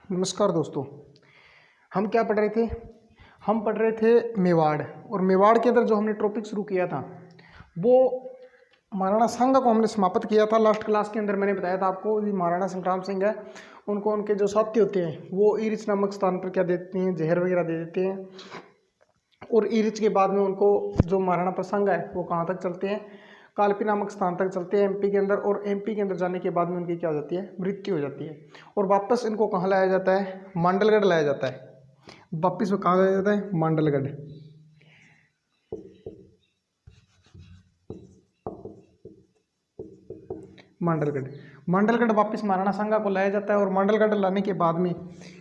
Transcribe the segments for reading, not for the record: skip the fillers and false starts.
नमस्कार दोस्तों। हम क्या पढ़ रहे थे? हम पढ़ रहे थे मेवाड़। और मेवाड़ के अंदर जो हमने टॉपिक शुरू किया था वो महाराणा सांगा को हमने समाप्त किया था। लास्ट क्लास के अंदर मैंने बताया था आपको, ये महाराणा संग्राम सिंह है, उनको उनके जो साथी होते हैं वो ईरिच नामक स्थान पर क्या देते हैं, जहर वगैरह दे देते हैं। और ईरिच के बाद में उनको जो महाराणा प्रसंग है वो कहाँ तक चलते हैं, कालपी नामक स्थान तक चलते हैं एमपी के अंदर। और एमपी के अंदर जाने के बाद में उनकी क्या हो जाती है, मृत्यु हो जाती है। और वापस इनको कहाँ लाया जाता है, मांडलगढ़ लाया जाता है। वापस वो कहाँ लाया जाता है, मांडलगढ़। मांडलगढ़ वापस महाराणा सांगा को लाया जाता है। और मांडलगढ़ लाने के बाद में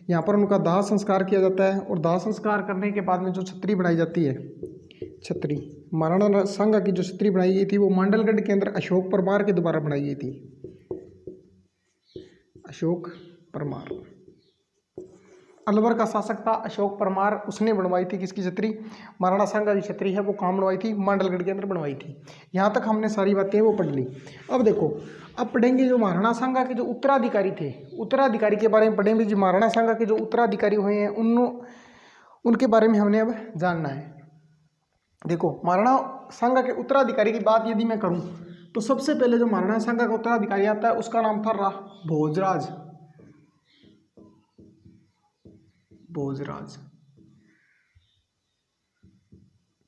यहाँ पर उनका दाह संस्कार किया जाता है। और दाह संस्कार करने के बाद में जो छतरी बनाई जाती है, छतरी महाराणा सांगा की जो छतरी बनाई गई थी वो मांडलगढ़ के अंदर अशोक परमार के द्वारा बनाई गई थी। अशोक परमार, अलवर का शासक था अशोक परमार, उसने बनवाई थी किसकी छतरी, महाराणा सांगा की छतरी है वो कहाँ बनवाई थी, मांडलगढ़ के अंदर बनवाई थी। यहाँ तक हमने सारी बातें वो पढ़ ली। अब देखो, अब पढ़ेंगे जो महाराणा सांगा के जो उत्तराधिकारी थे, उत्तराधिकारी के बारे में पढ़ेंगे। जो महाराणा सांगा के जो उत्तराधिकारी हुए हैं उनके बारे में हमने अब जानना है। देखो, महाराणा सांगा के उत्तराधिकारी की बात यदि मैं करूं तो सबसे पहले जो महाराणा सांगा का उत्तराधिकारी आता है उसका नाम था भोजराज। भोजराज,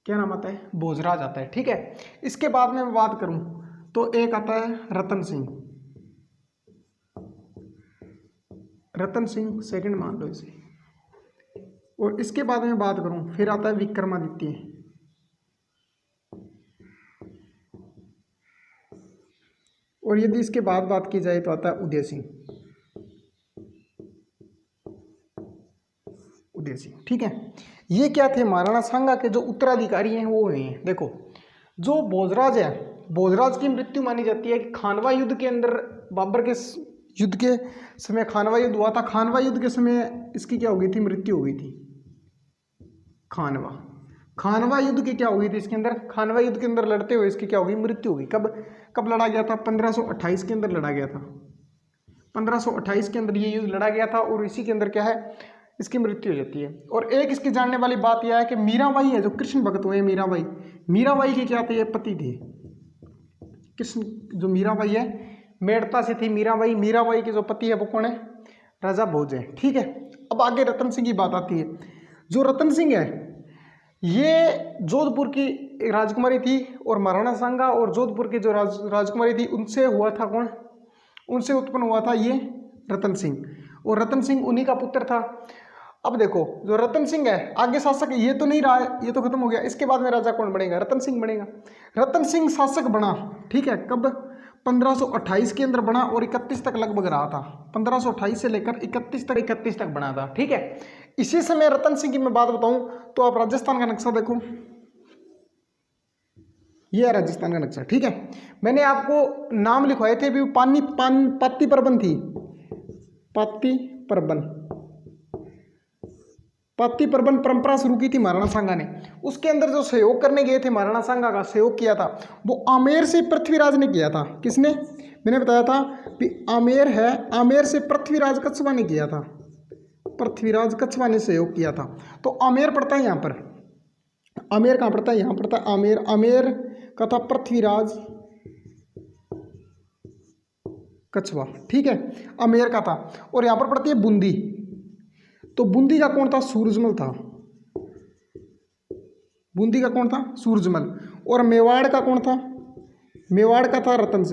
क्या नाम आता है, भोजराज आता है। ठीक है, इसके बाद में मैं बात करूं तो एक आता है रतन सिंह। रतन सिंह सेकंड मान लो इसे। और इसके बाद में बात करूं फिर आता है विक्रमादित्य। और यदि इसके बाद बात की जाए तो आता है उदय सिंह। उदय सिंह, ठीक है। ये क्या थे, महाराणा सांगा के जो उत्तराधिकारी हैं वो हैं। देखो, जो भोजराज है, भोजराज की मृत्यु मानी जाती है कि खानवा युद्ध के अंदर, बाबर के युद्ध के समय खानवा युद्ध हुआ था। खानवा युद्ध के समय इसकी क्या हो गई थी, मृत्यु हो गई थी। खानवा युद्ध की क्या हो गई थी इसके अंदर, खानवा युद्ध के अंदर लड़ते हुए इसकी क्या हो गई, मृत्यु हो गई। कब लड़ा गया था, 1528 के अंदर लड़ा गया था। 1528 के अंदर ये युद्ध लड़ा गया था। और इसी के अंदर क्या है, इसकी मृत्यु हो जाती है। और एक इसकी जानने वाली बात यह है कि मीराबाई है, जो कृष्ण भक्त हुए मीराबाई के क्या थे, पति थे कृष्ण। जो मीराबाई है मेड़ता से थी मीराबाई के जो पति है वो कौन है, राजा भोज है। ठीक है, अब आगे रतन सिंह की बात आती है। जो रतन सिंह है ये जोधपुर की राजकुमारी थी। और महाराणा सांगा और जोधपुर की जो राजकुमारी थी उनसे हुआ था कौन, उनसे उत्पन्न हुआ था ये रतन सिंह। और रतन सिंह उन्हीं का पुत्र था। अब देखो, जो रतन सिंह है आगे शासक, ये तो नहीं रहा है, ये तो खत्म हो गया। इसके बाद में राजा कौन बनेगा, रतन सिंह बनेगा। रतन सिंह शासक बना, ठीक है, कब, 1528 के अंदर बना और 31 तक लगभग रहा था। 1528 से लेकर 31 तक बना था। ठीक है, इसी समय रतन सिंह की मैं बात बताऊं तो आप राजस्थान का नक्शा देखो, ये है राजस्थान का नक्शा। ठीक है, मैंने आपको नाम लिखवाए थे भी, पाती परबन थी, पाती परबन परंपरा शुरू की थी महाराणा सांगा ने। उसके अंदर जो सहयोग करने गए थे, महाराणा सांगा का सहयोग किया था वो आमेर से पृथ्वीराज ने किया था। किसने, मैंने बताया था कि आमेर है, आमेर से पृथ्वीराज कच्छवा ने किया था। पृथ्वीराज कच्छवा ने सहयोग किया था। तो आमेर पड़ता है यहाँ पर, आमेर कहाँ पड़ता है, यहाँ पड़ता है आमेर। आमेर का था पृथ्वीराज कच्छवा। ठीक है, आमेर का था। और यहाँ पर पड़ती है बूंदी। तो बूंदी का कौन था, सूरजमल था। बूंदी का कौन था, सूरजमल। और मेवाड़ का कौन था, मेवाड़ का था रतन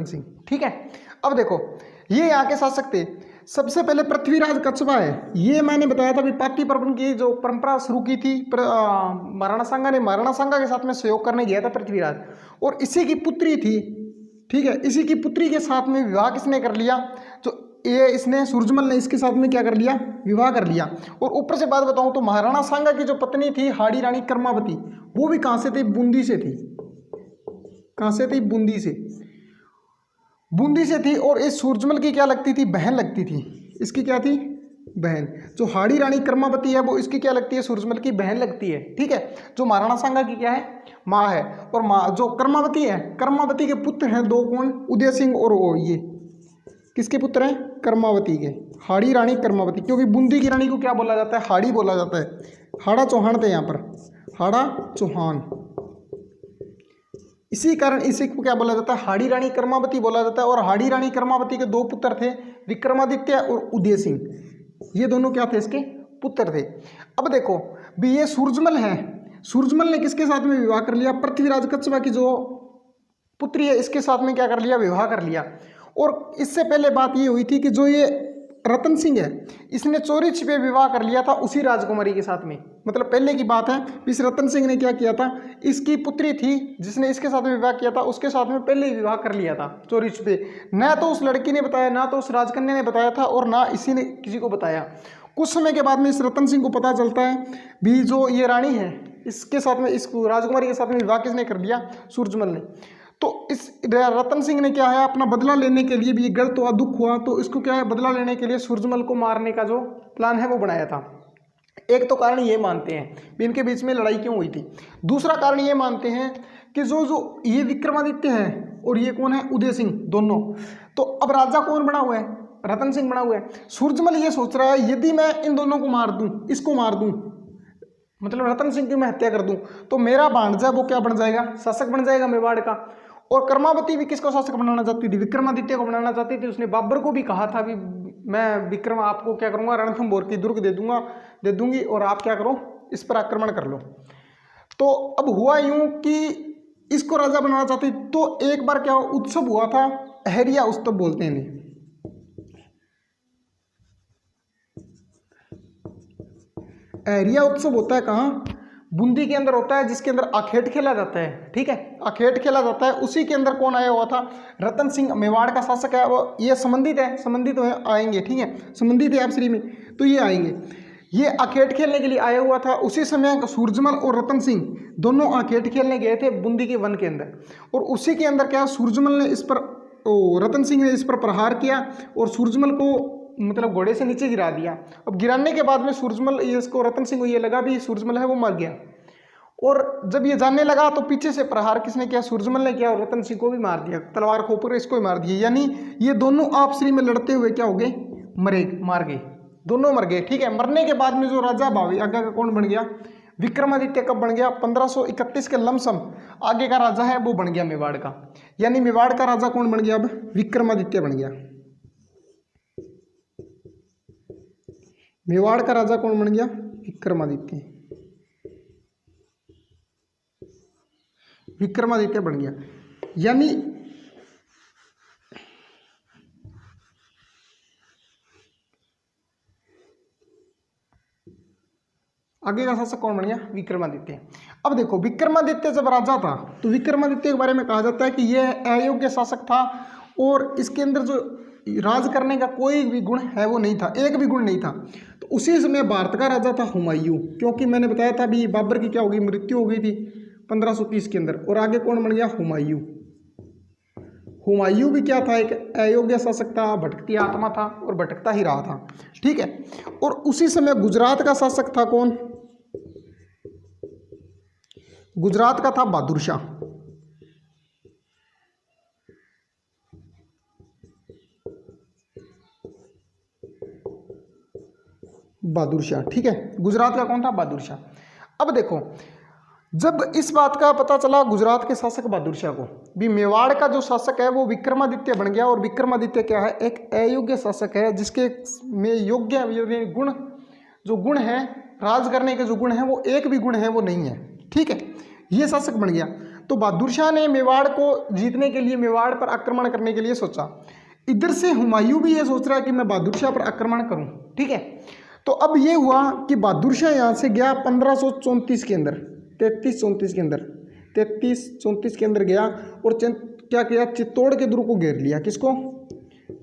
सिंह। ठीक है, अब देखो, ये यहाँ के शासक थे। सबसे पहले पृथ्वीराज कच्छवा है, ये मैंने बताया था भी पाती परबन की जो परंपरा शुरू की थी महाराणा सांगा ने। महाराणा सांगा के साथ में सहयोग करने गया था पृथ्वीराज, और इसी की पुत्री थी। ठीक है, इसी की पुत्री के साथ में विवाह किसने कर लिया, जो ये इसने, सूरजमल ने इसके साथ में क्या कर लिया, विवाह कर लिया। और ऊपर से बात बताऊं तो महाराणा सांगा की जो पत्नी थी हाड़ी रानी कर्मावती, वो भी कहाँ से थी, बूंदी से थी। कहाँ से थी, बूंदी से थी। और इस सूरजमल की क्या लगती थी, बहन लगती थी। इसकी क्या थी, बहन। जो हाड़ी रानी कर्मावती है वो इसकी क्या लगती है, सूरजमल की बहन लगती है। ठीक है, जो महाराणा सांगा की क्या है, माँ है। और माँ जो कर्मावती है, कर्मावती के पुत्र हैं दो, कौन, उदय सिंह और ये किसके पुत्र हैं? कर्मावती के, हाड़ी रानी कर्मावती, क्योंकि बूंदी की रानी को क्या बोला जाता है? हाड़ी बोला जाता है। हाड़ा चौहान थे यहाँ पर, हाड़ा चौहान, इसी कारण इसी को क्या बोला जाता है? हाड़ी रानी कर्मावती बोला जाता है। और हाड़ी रानी कर्मावती के दो पुत्र थे, विक्रमादित्य और उदय सिंह, ये दोनों क्या थे? इसके पुत्र थे। अब देखो भी ये सूरजमल है, सूरजमल ने किसके साथ में विवाह कर लिया? पृथ्वीराज कच्छप की जो पुत्री है इसके साथ में क्या कर लिया? विवाह कर लिया। और इससे पहले बात ये हुई थी कि जो ये रतन सिंह है इसने चोरी छिपे विवाह कर लिया था उसी राजकुमारी के साथ में, मतलब पहले की बात है। इस रतन सिंह ने क्या किया था? इसकी पुत्री थी जिसने इसके साथ में विवाह किया था, उसके साथ में पहले ही विवाह कर लिया था चोरी छिपे। ना तो उस लड़की ने बताया, ना तो उस राजकन्या ने बताया था, और ना इसी ने किसी को बताया। कुछ समय के बाद में इस रतन सिंह को पता चलता है भी जो ये रानी है इसके साथ में, इस राजकुमारी के साथ में विवाह किसने कर लिया? सूरजमल ने। तो इस रतन सिंह ने क्या है? अपना बदला लेने के लिए भी, गलत हुआ, दुख हुआ, तो इसको क्या है? बदला लेने के लिए सूरजमल को मारने का जो प्लान है वो बनाया था। एक तो कारण ये मानते हैं भी इनके बीच में लड़ाई क्यों हुई थी। दूसरा कारण ये मानते हैं कि जो ये विक्रमादित्य है और ये कौन है? उदय सिंह, दोनों। तो अब राजा कौन बना हुआ है? रतन सिंह बना हुआ है। सूरजमल ये सोच रहा है यदि मैं इन दोनों को मार दूं, इसको मार दूं, मतलब रतन सिंह की मैं हत्या कर दूं, तो मेरा भांजा वो क्या बन जाएगा? शासक बन जाएगा मेवाड़ का। और कर्मावती भी किसको शासक बनाना चाहती थी? विक्रमादित्य को बनाना चाहती थी। उसने बाबर को भी कहा था भी मैं विक्रम आपको क्या करूंगा? रणथंभौर की दुर्ग दे दूंगी और आप क्या करो? इस पर आक्रमण कर लो। तो अब हुआ यूं कि इसको राजा बनाना चाहती, तो एक बार क्या उत्सव हुआ था, अहरिया उत्सव बोलते हैं इन्हें। अहरिया उत्सव होता है कहाँ? बूंदी के अंदर होता है, जिसके अंदर आखेट खेला जाता है। ठीक है, आखेट खेला जाता है। उसी के अंदर कौन आया हुआ था? रतन सिंह, मेवाड़ का शासक है। वो ये संबंधित है, संबंधित तो आएंगे, ठीक है, संबंधित है आप श्री में, तो ये आएंगे। ये आखेट खेलने के लिए आया हुआ था। उसी समय सूरजमल और रतन सिंह दोनों आखेट खेलने गए थे बूंदी के वन के अंदर। और उसी के अंदर क्या, सूरजमल ने इस पर, रतन सिंह ने इस पर प्रहार किया और सूरजमल को मतलब घोड़े से नीचे गिरा दिया। अब गिराने के बाद में सूरजमल, इसको रतन सिंह को ये लगा भी सूरजमल है वो मर गया। और जब ये जानने लगा तो पीछे से प्रहार किसने किया? सूरजमल ने किया, और रतन सिंह को भी मार दिया, तलवार खोपर इसको ही मार दिया। यानी ये दोनों आपसी में लड़ते हुए क्या हो गए? मार गए, दोनों मर गए। ठीक है, मरने के बाद में जो राजा भावी आगे का कौन बन गया? विक्रमादित्य कब बन गया? 1531 के लमसम आगे का राजा है वो बन गया मेवाड़ का। यानी मेवाड़ का राजा कौन बन गया? अब विक्रमादित्य बन गया। मेवाड़ का राजा कौन बन गया? विक्रमादित्य, विक्रमादित्य बन गया। यानी आगे का शासक कौन बन गया? विक्रमादित्य। अब देखो विक्रमादित्य जब राजा था तो विक्रमादित्य के बारे में कहा जाता है कि यह अयोग्य शासक था और इसके अंदर जो राज करने का कोई भी गुण है वो नहीं था, एक भी गुण नहीं था। तो उसी समय भारत का राजा था हुमायूं, क्योंकि मैंने बताया था भी बाबर की क्या हो गई? मृत्यु हो गई थी 1530 के अंदर। और आगे कौन बन गया? हुमायूं। हुमायूं भी क्या था? एक अयोग्य शासक था, भटकती आत्मा था और भटकता ही रहा था। ठीक है, और उसी समय गुजरात का शासक था कौन? गुजरात का था बहादुर शाह। बहादुर शाह, ठीक है, गुजरात का कौन था? बहादुर शाह। अब देखो जब इस बात का पता चला गुजरात के शासक बहादुर शाह को भी मेवाड़ का जो शासक है वो विक्रमादित्य बन गया, और विक्रमादित्य क्या है? एक अयोग्य शासक है जिसके में योग्य गुण, जो गुण है राज करने के जो गुण है वो एक भी गुण है वो नहीं है। ठीक है, ये शासक बन गया। तो बहादुर शाह ने मेवाड़ को जीतने के लिए, मेवाड़ पर आक्रमण करने के लिए सोचा। इधर से हुमायूं भी ये सोच रहा है कि मैं बहादुर शाह पर आक्रमण करूं। ठीक है, तो अब ये हुआ कि बहादुर शाह यहाँ से गया 1534 के अंदर, 33-34 के अंदर, 33-34 के अंदर गया और क्या किया? चित्तौड़ के दुर्ग को घेर लिया। किसको?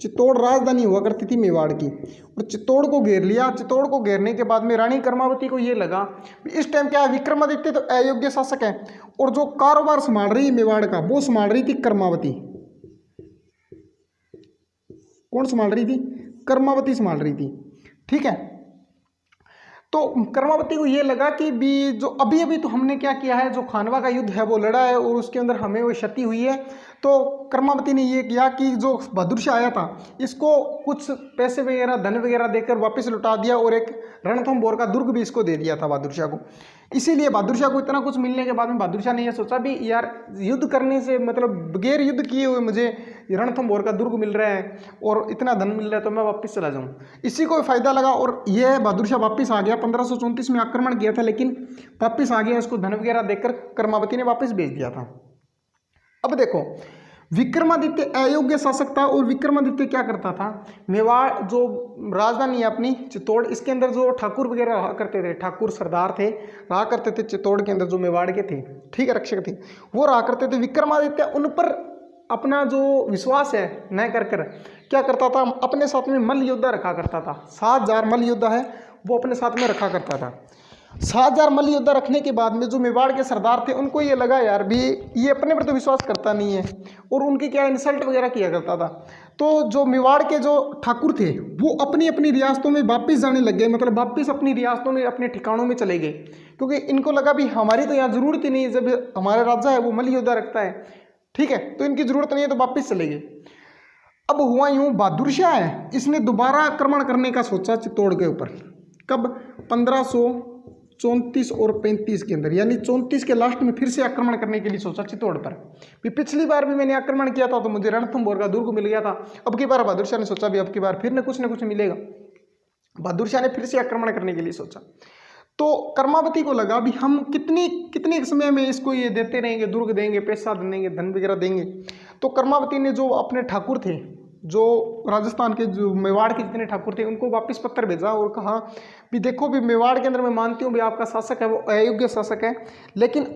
चित्तौड़ राजधानी हुआ करती थी मेवाड़ की, और चित्तौड़ को घेर लिया। चित्तौड़ को घेरने के बाद में रानी कर्मावती को ये लगा इस टाइम क्या है? विक्रमादित्य तो अयोग्य शासक है और जो कारोबार संभाल रही है मेवाड़ का वो संभाल रही थी कर्मावती। कौन संभाल रही थी? कर्मावती संभाल रही थी। ठीक है, तो कर्मावती को ये लगा कि भी जो अभी अभी तो हमने क्या किया है, जो खानवा का युद्ध है वो लड़ा है और उसके अंदर हमें वो क्षति हुई है, तो कर्मावती ने ये किया कि जो बहादुर शाह आया था इसको कुछ पैसे वगैरह धन वगैरह देकर वापस लौटा दिया और एक रणथंभौर का दुर्ग भी इसको दे दिया था बहादुर शाह को। इसीलिए बहादुर शाह को इतना कुछ मिलने के बाद में बहादुर शाह ने यह सोचा भी यार युद्ध करने से मतलब बगैर युद्ध किए हुए मुझे रणथंभौर का दुर्ग मिल रहा है और इतना धन मिल रहा है तो मैं वापस चला जाऊँ। इसी को फायदा लगा और यह बहादुर शाह वापस आ गया। 1534 में आक्रमण किया था लेकिन वापस आ गया, इसको धन वगैरह देकर कर्मावती ने वापस भेज दिया था। अब देखो विक्रमादित्य अयोग्य शासक था और विक्रमादित्य क्या करता था, मेवाड़ जो राजधानी है अपनी चित्तौड़, इसके अंदर जो ठाकुर वगैरह रहा करते थे, ठाकुर सरदार थे रहा करते थे चित्तौड़ के अंदर, जो मेवाड़ के थे, ठीक है, रक्षक थे, वो रहा करते थे। विक्रमादित्य उन पर अपना जो विश्वास है न कर क्या करता था, अपने साथ में मल्ल योद्धा रखा करता था। 7000 मल्ल योद्धा है वो अपने साथ में रखा करता था। 7000 मल्ल योद्धा रखने के बाद में जो मेवाड़ के सरदार थे उनको ये लगा यार भी ये अपने पर तो विश्वास करता नहीं है और उनकी क्या इंसल्ट वगैरह किया करता था। तो जो मेवाड़ के जो ठाकुर थे वो अपनी अपनी रियासतों में वापस जाने लग गए, मतलब वापस अपनी रियासतों में अपने ठिकानों में चले गए, क्योंकि इनको लगा भी हमारी तो यहाँ ज़रूरत ही नहीं है, जब हमारा राजा है वो मल्ल योद्धा रखता है, ठीक है, तो इनकी ज़रूरत नहीं है, तो वापस चले गए। अब हुआ यूँ, बहादुर शाह है इसने दोबारा आक्रमण करने का सोचा चित्तौड़ के ऊपर। कब? 1534 और 35 के अंदर, यानी 34 के लास्ट में फिर से आक्रमण करने के लिए सोचा चित्तौड़ पर। पिछली बार भी मैंने आक्रमण किया था तो मुझे रणथंभौर का दुर्ग मिल गया था। अब की बार बहादुर शाह ने सोचा भी अब की बार फिर न कुछ मिलेगा। बहादुर शाह ने फिर से आक्रमण करने के लिए सोचा। तो कर्मावती को लगा भी हम कितने समय में इसको ये देते रहेंगे, दुर्ग देंगे, पैसा देंगे, धन वगैरह देंगे। तो कर्मावती ने जो अपने ठाकुर थे, जो राजस्थान के जो मेवाड़ के जितने ठाकुर थे, उनको वापस पत्र भेजा और कहा भी देखो भी मेवाड़ के अंदर मैं मानती हूँ भी आपका शासक है वो अयोग्य शासक है, लेकिन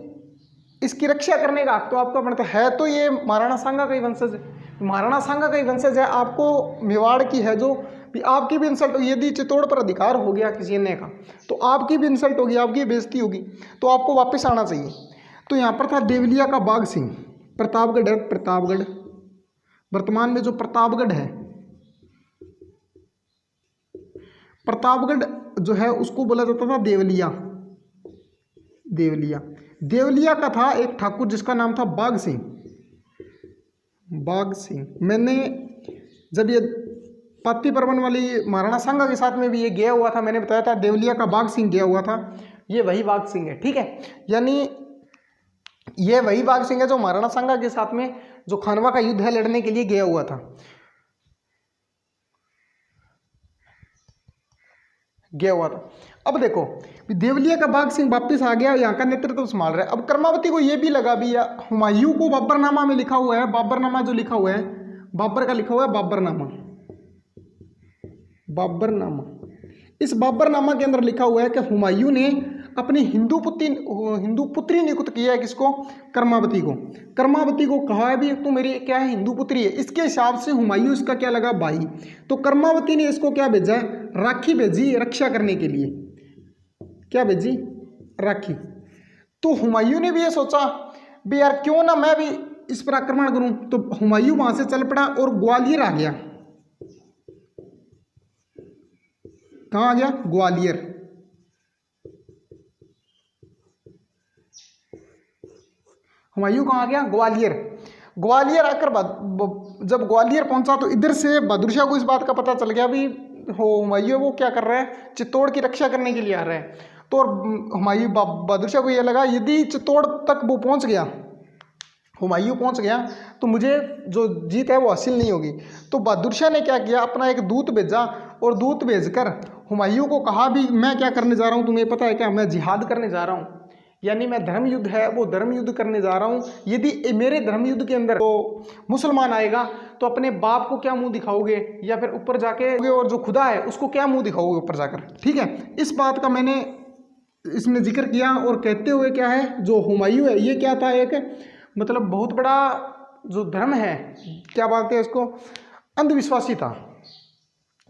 इसकी रक्षा करने का हक तो आपका बनता है। तो ये महाराणा सांगा का ही वंशज, महाराणा सांगा का ही वंशज है, आपको मेवाड़ की है जो भी आपकी भी इंसल्ट होगी। यदि चित्तौड़ पर अधिकार हो गया किसी अन्य का तो आपकी भी इंसल्ट होगी, आपकी बेइज्जती होगी, तो आपको वापस आना चाहिए। तो यहाँ पर था देवलिया का बाघ सिंह, प्रतापगढ़ है, प्रतापगढ़ वर्तमान में जो प्रतापगढ़ है, प्रतापगढ़ जो है उसको बोला जाता था देवलिया। देवलिया का था एक ठाकुर जिसका नाम था बाघ सिंह। बाघ सिंह, मैंने जब ये पाती परवन वाली महाराणा सांगा के साथ में भी ये गया हुआ था, मैंने बताया था देवलिया का बाघ सिंह गया हुआ था, ये वही बाघ सिंह है, ठीक है, यानी ये वही बाघ सिंह है जो महाराणा सांगा के साथ में जो खानवा का युद्ध है लड़ने के लिए गया हुआ था। अब देखो देवलिया का बाघ सिंह वापिस आ गया, यहाँ का नेतृत्व संभाल रहा है। अब कर्मावती को यह भी लगा भी हुमायूं को बाबरनामा में लिखा हुआ है, बाबरनामा जो लिखा हुआ है, बाबर का लिखा हुआ है बाबरनामा, इस बाबरनामा के अंदर लिखा हुआ है कि हुमायूं ने अपनी हिंदू पुत्री नियुक्त किया है, किसको? कर्मावती को। कर्मावती को कहा है भी तू मेरी क्या है, हिंदू पुत्री है। इसके हिसाब से हुमायूं इसका क्या लगा, भाई। तो कर्मावती ने इसको क्या भेजा है, राखी भेजी रक्षा करने के लिए। क्या भेजी? राखी। तो हुमायूं ने भी ये सोचा भी यार क्यों ना मैं भी इस पर आक्रमण करूं। तो हुमायूं वहां से चल पड़ा और ग्वालियर आ गया। कहाँ आ गया? ग्वालियर। हुमायूं कहाँ आ गया? ग्वालियर। ग्वालियर आकर जब ग्वालियर पहुंचा तो इधर से बहादुर शाह को इस बात का पता चल गया भी हुमायूं वो क्या कर रहा है, चित्तौड़ की रक्षा करने के लिए आ रहा है। तो हुमायूं बहादुर शाह को यह लगा यदि चित्तौड़ तक वो पहुंच गया, हुमायूं पहुंच गया, तो मुझे जो जीत है वो हासिल नहीं होगी। तो बहादुर शाह ने क्या किया, अपना एक दूत भेजा और दूत भेजकर हुमायूं को कहा भी मैं क्या करने जा रहा हूं, तुम्हें पता है क्या? मैं जिहाद करने जा रहा हूं, यानी मैं धर्म युद्ध है वो धर्म युद्ध करने जा रहा हूं। यदि मेरे धर्म युद्ध के अंदर तो मुसलमान आएगा तो अपने बाप को क्या मुंह दिखाओगे, या फिर ऊपर जाके और जो खुदा है उसको क्या मुंह दिखाओगे ऊपर जाकर, ठीक है। इस बात का मैंने इसमें जिक्र किया। और कहते हुए क्या है, जो हुमायूं है ये क्या था, एक मतलब बहुत बड़ा जो धर्म है, क्या बोलते हैं इसको, अंधविश्वासी था।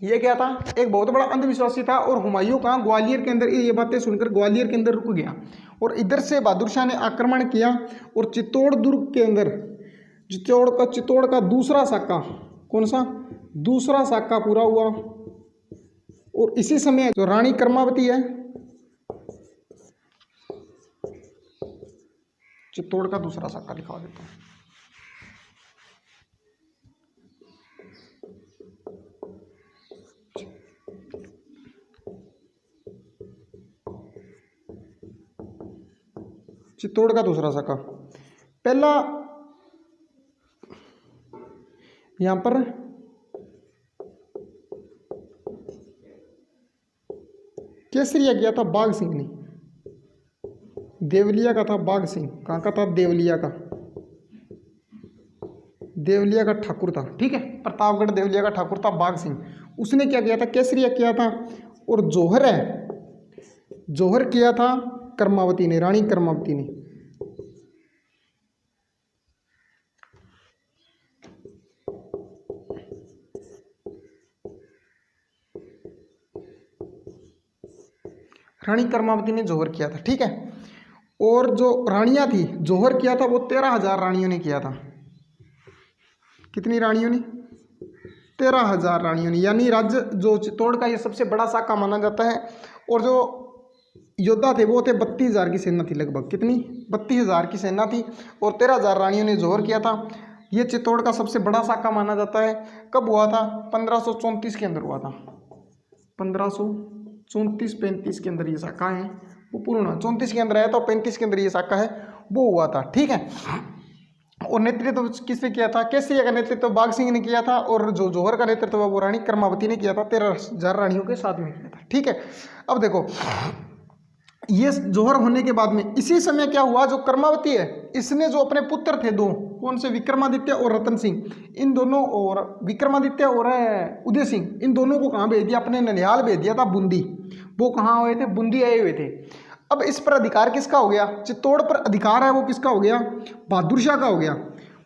ये क्या था, एक बहुत बड़ा अंधविश्वासी था। और हुमायूं कहाँ? ग्वालियर के अंदर। ये बातें सुनकर ग्वालियर के अंदर रुक गया और इधर से बहादुर शाह ने आक्रमण किया और चित्तौड़ दुर्ग के अंदर चित्तौड़ का दूसरा साका, कौन सा? दूसरा साका पूरा हुआ। और इसी समय जो रानी कर्मावती है, चित्तौड़ का दूसरा साका दिखा देता हूँ। चित्तौड़ का दूसरा साका। पहला यहाँ पर केसरिया किया था बाघ सिंह ने, देवलिया का था बाघ सिंह। कहाँ का था? देवलिया का, देवलिया का ठाकुर था। ठीक है, प्रतापगढ़ देवलिया का ठाकुर था बाघ सिंह। उसने क्या किया था? केसरिया किया था। और जौहर है, जौहर किया था कर्मावती ने, रानी कर्मावती ने। रानी कर्मावती ने जौहर किया था। ठीक है, और जो रानियां थी, जौहर किया था वो 13,000 रानियों ने किया था। कितनी रानियों ने? 13,000 रानियों ने। यानी राज्य जो चित्तौड़ का ये सबसे बड़ा साका माना जाता है। और जो योद्धा थे वो थे 32,000 की सेना थी लगभग। कितनी? 32,000 की सेना थी और 13,000 रानियों ने जौहर किया था। ये चित्तौड़ का सबसे बड़ा साका माना जाता है। कब हुआ था? 1534 के अंदर हुआ था। 1534-35 के अंदर ये साका है वो पूर्ण 34 के अंदर आया था, 35 के अंदर ये साका है वो हुआ था। ठीक है, और नेतृत्व किसने किया था? केसरिया का नेतृत्व बाघ सिंह ने किया था और जो जौहर का नेतृत्व वो रानी कर्मावती ने किया था। 13,000 रानियों के साथ में किया था। ठीक है, अब देखो ये जौहर होने के बाद में इसी समय क्या हुआ? जो कर्मावती है इसने जो अपने पुत्र थे दो, कौन से? विक्रमादित्य और रतन सिंह, इन दोनों, और विक्रमादित्य और उदय सिंह, इन दोनों को कहाँ भेज दिया? अपने ननिहाल भेज दिया था, बूंदी। वो कहाँ हुए थे? बूंदी आए हुए थे। अब इस पर अधिकार किसका हो गया? चित्तौड़ पर अधिकार है वो किसका हो गया? बहादुर शाह का हो गया।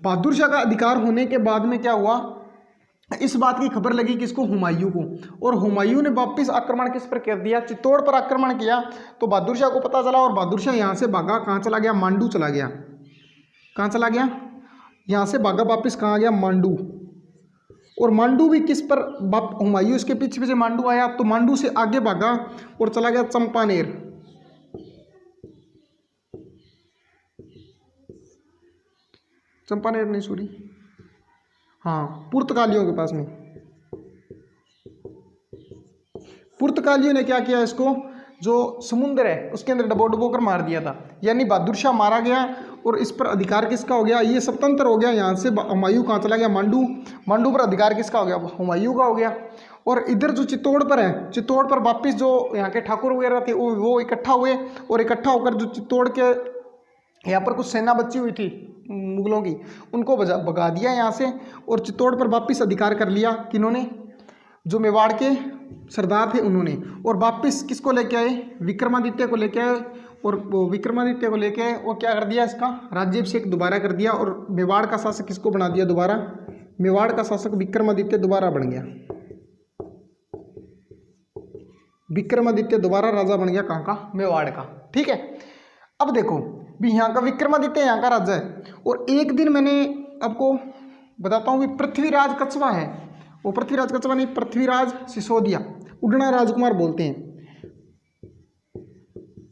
बहादुर शाह का अधिकार होने के बाद में क्या हुआ? इस बात की खबर लगी किसको? हुमायूं को। और हुमायूं ने वापस आक्रमण किस पर कर दिया? चित्तौड़ पर आक्रमण किया। तो बहादुर शाह को पता चला और बहादुर शाह यहाँ से भागा। कहाँ चला गया? मांडू चला गया। कहाँ चला गया? यहाँ से भागा वापस कहाँ आ गया? मांडू। और मांडू भी किस पर? हुमायूं इसके पीछे पीछे मांडू आया तो मांडू से आगे भागा और चला गया चंपानेर। चंपानेर नहीं, सॉरी, हाँ, पुर्तगालियों के पास में। पुर्तगालियों ने क्या किया? इसको जो समुद्र है उसके अंदर डबो डबो कर मार दिया था। यानी बहादुर शाह मारा गया और इस पर अधिकार किसका हो गया? ये स्वतंत्र हो गया। यहाँ से हुमायूं कहाँ चला गया? मांडू। मांडू पर अधिकार किसका हो गया? हुमायूं का हो गया। और इधर जो चित्तौड़ पर है, चित्तौड़ पर वापिस जो यहाँ के ठाकुर वगैरह थे वो इकट्ठा हुए और इकट्ठा होकर जो चित्तौड़ के यहाँ पर कुछ सेना बची हुई थी मुगलों की, उनको भगा दिया यहाँ से और चित्तौड़ पर वापस अधिकार कर लिया। किन्होंने? जो मेवाड़ के सरदार थे उन्होंने। और वापस किसको लेके आए? विक्रमादित्य को लेके आए। और वो विक्रमादित्य को लेके आए और क्या कर दिया? इसका राज्याभिषेक दोबारा कर दिया और मेवाड़ का शासक किसको बना दिया दोबारा? मेवाड़ का शासक विक्रमादित्य दोबारा बन गया। विक्रमादित्य दोबारा राजा बन गया। कहाँ का? मेवाड़ का। ठीक है, अब देखो भी यहाँ का विक्रमादित्य यहाँ का राजा है। और एक दिन मैंने आपको बताता हूँ भी पृथ्वीराज कछवा है, वो पृथ्वीराज कछवा नहीं, पृथ्वीराज सिसोदिया, उड़ना राजकुमार बोलते हैं,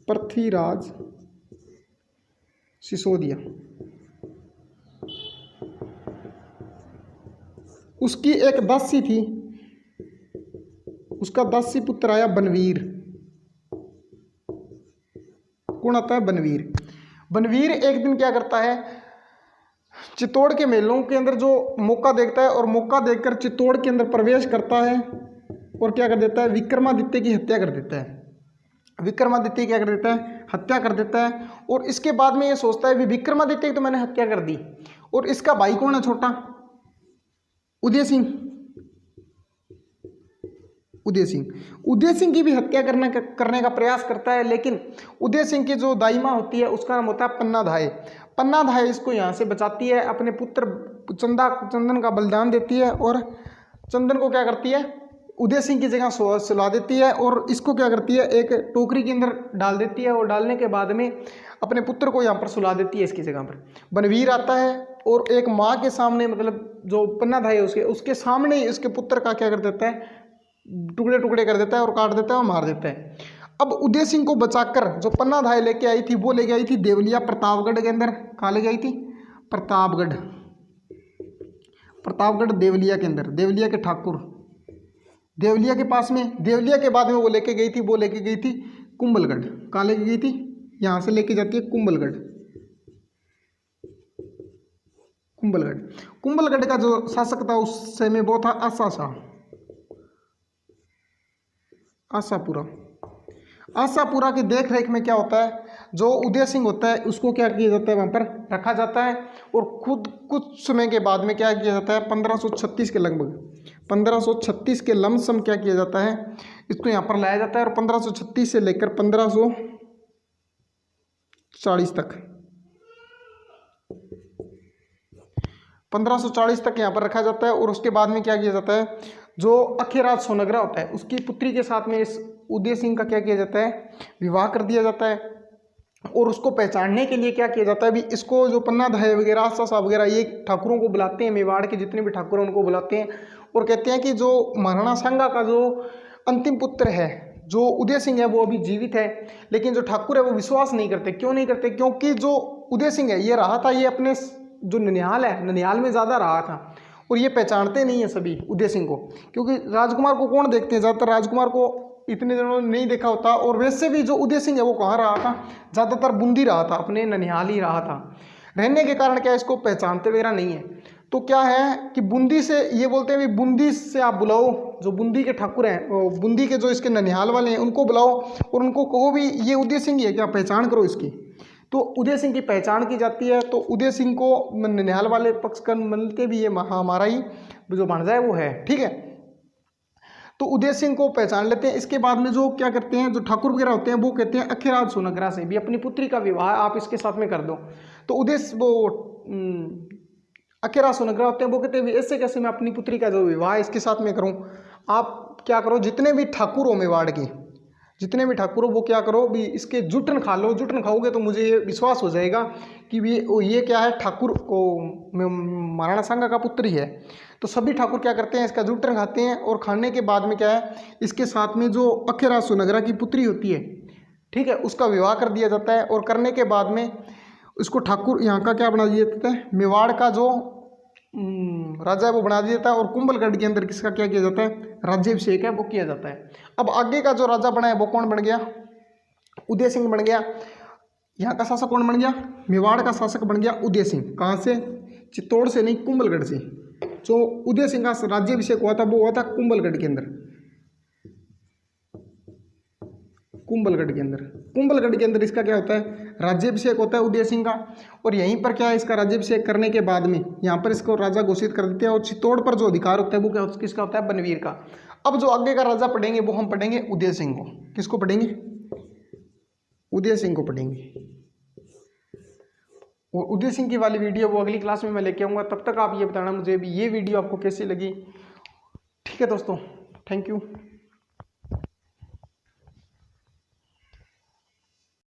पृथ्वीराज सिसोदिया। उसकी एक दासी थी, उसका दासी पुत्र आया बनवीर। कौन आता है? बनवीर। बनवीर एक दिन क्या करता है? चित्तौड़ के मेलों के अंदर जो मौका देखता है और मौका देखकर चित्तौड़ के अंदर प्रवेश करता है और क्या कर देता है? विक्रमादित्य की हत्या कर देता है। विक्रमादित्य क्या कर देता है? हत्या कर देता है। और इसके बाद में ये सोचता है भी विक्रमादित्य की तो मैंने हत्या कर दी, और इसका भाई कौन है छोटा? उदय सिंह। उदय सिंह, उदय सिंह की भी हत्या करने का प्रयास करता है, लेकिन उदय सिंह की जो दाई माँ होती है उसका नाम होता है पन्ना धाय। पन्ना धाय इसको यहाँ से बचाती है, अपने पुत्र चंदन का बलिदान देती है और चंदन को क्या करती है? उदय सिंह की जगह सुला देती है और इसको क्या करती है? एक टोकरी के अंदर डाल देती है और डालने के बाद में अपने पुत्र को यहाँ पर सुला देती है इसकी जगह पर। बनवीर आता है और एक माँ के सामने, मतलब जो पन्ना धाय है उसके सामने ही इसके पुत्र का क्या कर देता है? टुकड़े टुकड़े कर देता है और काट देता है और मार देता है। अब उदय सिंह को बचाकर जो पन्ना धाय लेके आई थी वो लेके आई थी देवलिया प्रतापगढ़ के अंदर। कहाँ लेके आई थी? प्रतापगढ़। प्रतापगढ़ देवलिया के अंदर, देवलिया के ठाकुर, देवलिया के पास में। देवलिया के बाद में वो लेके गई थी कुंभलगढ़। कहाँ लेके गई थी? यहाँ से लेके जाती है कुंभलगढ़। कुंभलगढ़। कुंभलगढ़ का जो शासक था उस समय वो था आसा शाह, आशापुरा। आशापुरा की देख रेख में क्या होता है, जो उदय सिंह होता है उसको क्या किया जाता है वहाँ पर रखा जाता है, और खुद कुछ समय के बाद में क्या किया जाता है 1536 के लगभग 1536 के लमसम क्या किया जाता है, इसको यहाँ पर लाया जाता है और 1536 से लेकर 1540 तक 1540 तक यहाँ पर रखा जाता है। और उसके बाद में क्या किया जाता है, जो अखेराज सोनग्रा होता है उसकी पुत्री के साथ में इस उदय सिंह का क्या किया जाता है, विवाह कर दिया जाता है। और उसको पहचानने के लिए क्या किया जाता है, भी इसको जो पन्ना धाय वगैरह आसा साहब वगैरह ये ठाकुरों को बुलाते हैं, मेवाड़ के जितने भी ठाकुर हैं उनको बुलाते हैं और कहते हैं कि जो महाराणा सांगा का जो अंतिम पुत्र है जो उदय सिंह है वो अभी जीवित है। लेकिन जो ठाकुर है वो विश्वास नहीं करते। क्यों नहीं करते, क्योंकि जो उदय सिंह है ये रहा था, ये अपने जो ननिहाल है ननिहाल में ज़्यादा रहा था और ये पहचानते नहीं है सभी उदय सिंह को, क्योंकि राजकुमार को कौन देखते हैं, ज़्यादातर राजकुमार को इतने दिनों ने नहीं देखा होता। और वैसे भी जो उदय सिंह है वो कहाँ रहा था, ज़्यादातर बूंदी रहा था, अपने ननिहाल ही रहा था। रहने के कारण क्या इसको पहचानते वगैरह नहीं है। तो क्या है कि बूंदी से ये बोलते हैं भी बूंदी से आप बुलाओ, जो बूंदी के ठाकुर हैं बूंदी के जो इसके ननिहाल वाले हैं उनको बुलाओ और उनको कहो भी ये उदय सिंह ही है क्या, पहचान करो इसकी। तो उदय सिंह की पहचान की जाती है। तो उदय सिंह को ननिहाल वाले पक्ष कर मिलते भी ये हमारा ही जो भांजा है वो है, ठीक है। तो उदय सिंह को पहचान लेते हैं। इसके बाद में जो क्या करते हैं, जो ठाकुर वगैरह होते हैं वो कहते हैं अखेराज सोनग्रा से भी अपनी पुत्री का विवाह आप इसके साथ में कर दो। तो उदय वो अखेराज सोनग्रा होते हैं वो कहते हैं ऐसे कैसे मैं अपनी पुत्री का जो विवाह इसके साथ में करूं, आप क्या करो जितने भी ठाकुर हो मेवाड़ के जितने भी ठाकुर हो वो क्या करो भी इसके जुटन खा लो, जुटन खाओगे तो मुझे ये विश्वास हो जाएगा कि ये क्या है ठाकुर को महाराणा सांगा का पुत्र ही है। तो सभी ठाकुर क्या करते हैं इसका जुटन खाते हैं और खाने के बाद में क्या है इसके साथ में जो अखेराज सोनग्रा की पुत्री होती है, ठीक है, उसका विवाह कर दिया जाता है। और करने के बाद में इसको ठाकुर यहाँ का क्या बना दिया जाता है, मेवाड़ का जो राजा है वो बना दिया जाता है। और कुंभलगढ़ के अंदर किसका क्या किया जाता है, राज्याभिषेक है वो किया जाता है। अब आगे का जो राजा बना है वो कौन बन गया, उदय सिंह बन गया। यहाँ का शासक कौन बन गया, मेवाड़ का शासक बन गया उदय सिंह। कहाँ से, चित्तौड़ से नहीं, कुंभलगढ़ से। जो उदय सिंह का राज्याभिषेक हुआ था वो हुआ था कुंभलगढ़ के अंदर, कुंभलगढ़ के अंदर। कुंभलगढ़ के अंदर इसका क्या होता है, राज्याभिषेक होता है उदय सिंह का। और यहीं पर क्या है इसका राज्याभिषेक करने के बाद में यहाँ पर इसको राजा घोषित कर देते हैं। और चित्तौड़ पर जो अधिकार होता है वो क्या किसका होता है, बनवीर का। अब जो आगे का राजा पढ़ेंगे वो हम पढ़ेंगे उदय सिंह को। किसको पढ़ेंगे, उदय सिंह को पढ़ेंगे। और उदय सिंह की वाली वीडियो वो अगली क्लास में मैं लेके आऊँगा। तब तक आप ये बताना मुझे भी ये वीडियो आपको कैसी लगी। ठीक है दोस्तों, थैंक यू।